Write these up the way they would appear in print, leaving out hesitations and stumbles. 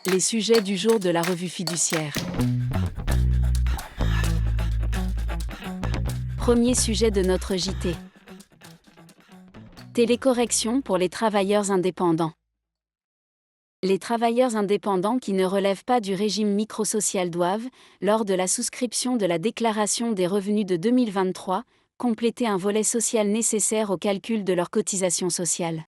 Les sujets du jour de la revue fiduciaire. Premier sujet de notre JT. Télécorrection pour les travailleurs indépendants. Les travailleurs indépendants qui ne relèvent pas du régime microsocial doivent, lors de la souscription de la déclaration des revenus de 2023, compléter un volet social nécessaire au calcul de leur cotisation sociale.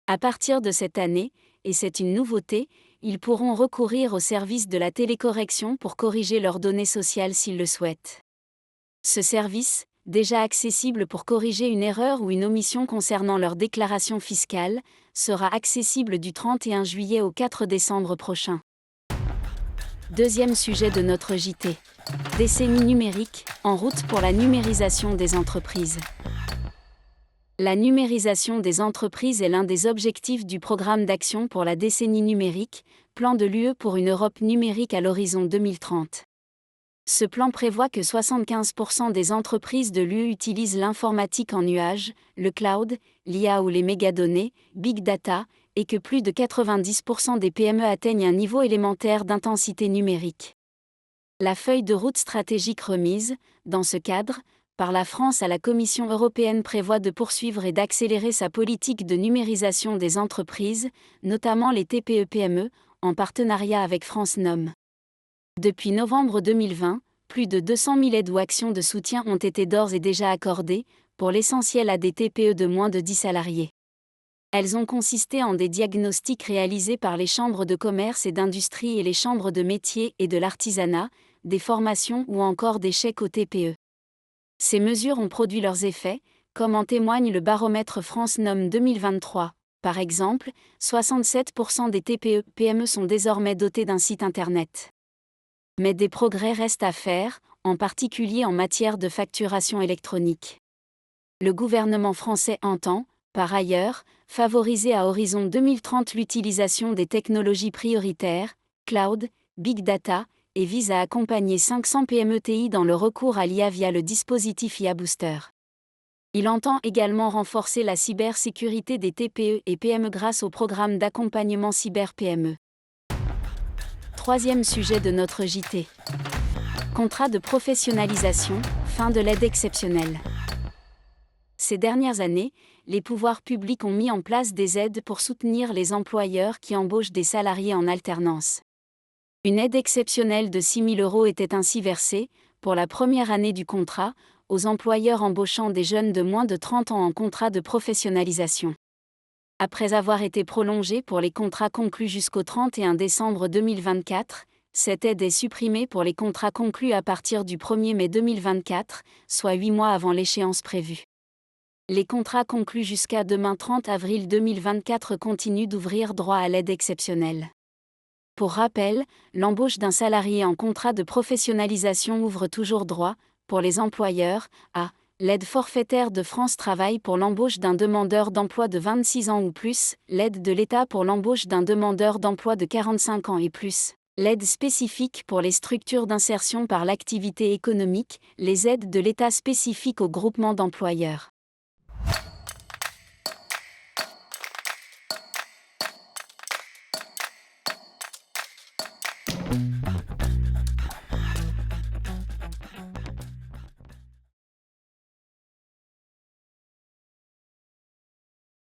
À partir de cette année, et c'est une nouveauté, ils pourront recourir au service de la télécorrection pour corriger leurs données sociales s'ils le souhaitent. Ce service, déjà accessible pour corriger une erreur ou une omission concernant leur déclaration fiscale, sera accessible du 31 juillet au 4 décembre prochain. Deuxième sujet de notre JT. Décennie numérique, en route pour la numérisation des entreprises. La numérisation des entreprises est l'un des objectifs du programme d'action pour la décennie numérique, plan de l'UE pour une Europe numérique à l'horizon 2030. Ce plan prévoit que 75% des entreprises de l'UE utilisent l'informatique en nuage, le cloud, l'IA ou les mégadonnées, big data, et que plus de 90% des PME atteignent un niveau élémentaire d'intensité numérique. La feuille de route stratégique remise, dans ce cadre, par la France à la Commission européenne prévoit de poursuivre et d'accélérer sa politique de numérisation des entreprises, notamment les TPE-PME, en partenariat avec France Nom. Depuis novembre 2020, plus de 200 000 aides ou actions de soutien ont été d'ores et déjà accordées, pour l'essentiel à des TPE de moins de 10 salariés. Elles ont consisté en des diagnostics réalisés par les chambres de commerce et d'industrie et les chambres de métiers et de l'artisanat, des formations ou encore des chèques aux TPE. Ces mesures ont produit leurs effets, comme en témoigne le baromètre France Nom 2023. Par exemple, 67% des TPE-PME sont désormais dotés d'un site Internet. Mais des progrès restent à faire, en particulier en matière de facturation électronique. Le gouvernement français entend, par ailleurs, favoriser à horizon 2030 l'utilisation des technologies prioritaires, cloud, big data, et vise à accompagner 500 PME-TI dans le recours à l'IA via le dispositif IA Booster. Il entend également renforcer la cybersécurité des TPE et PME grâce au programme d'accompagnement cyber-PME. Troisième sujet de notre JT. Contrat de professionnalisation, fin de l'aide exceptionnelle. Ces dernières années, les pouvoirs publics ont mis en place des aides pour soutenir les employeurs qui embauchent des salariés en alternance. Une aide exceptionnelle de 6 000 € était ainsi versée, pour la première année du contrat, aux employeurs embauchant des jeunes de moins de 30 ans en contrat de professionnalisation. Après avoir été prolongée pour les contrats conclus jusqu'au 31 décembre 2024, cette aide est supprimée pour les contrats conclus à partir du 1er mai 2024, soit 8 mois avant l'échéance prévue. Les contrats conclus jusqu'à demain 30 avril 2024 continuent d'ouvrir droit à l'aide exceptionnelle. Pour rappel, l'embauche d'un salarié en contrat de professionnalisation ouvre toujours droit, pour les employeurs, à l'aide forfaitaire de France Travail pour l'embauche d'un demandeur d'emploi de 26 ans ou plus, l'aide de l'État pour l'embauche d'un demandeur d'emploi de 45 ans et plus, l'aide spécifique pour les structures d'insertion par l'activité économique, les aides de l'État spécifiques aux groupements d'employeurs.